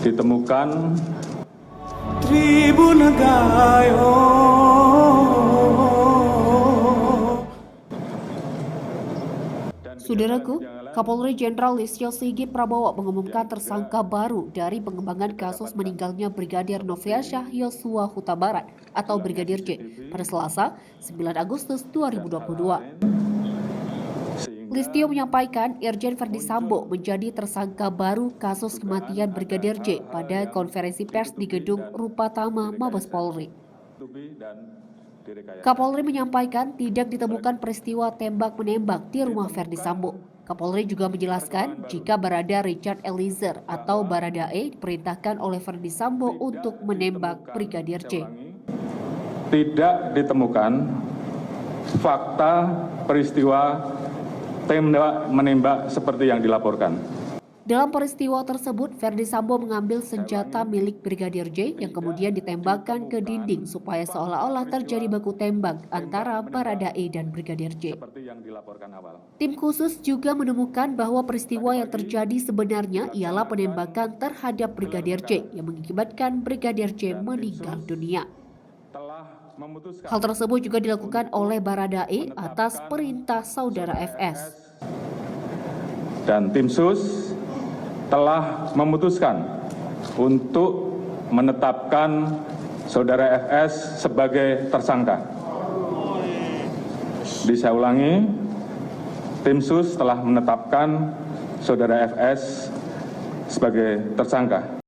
ditemukan Saudaraku, Kapolri Jenderal Listio Sigit Prabowo mengumumkan tersangka baru dari pengembangan kasus meninggalnya Brigadir Nofriansyah Yosua Huta Barat atau Brigadir J pada Selasa, 9 Agustus 2022. Listio menyampaikan Irjen Verdi Sambo menjadi tersangka baru kasus kematian Brigadir J pada konferensi pers di Gedung Rupatama Mabes Polri. Kapolri menyampaikan tidak ditemukan peristiwa tembak-menembak di rumah Verdi Sambo. Kapolri juga menjelaskan jika Barada Richard Eliezer atau Baradae diperintahkan oleh Verdi Sambo untuk menembak Brigadir J. Tidak ditemukan fakta peristiwa tembak-menembak seperti yang dilaporkan. Dalam peristiwa tersebut, Verdi Sambo mengambil senjata milik Brigadir J yang kemudian ditembakkan ke dinding supaya seolah-olah terjadi baku tembak antara Baradae dan Brigadir J. Tim khusus juga menemukan bahwa peristiwa yang terjadi sebenarnya ialah penembakan terhadap Brigadir J yang mengakibatkan Brigadir J meninggal dunia. Hal tersebut juga dilakukan oleh Baradae atas perintah saudara FS. Dan tim sus telah memutuskan untuk menetapkan saudara FS sebagai tersangka. Bisa ulangi, tim sus telah menetapkan saudara FS sebagai tersangka.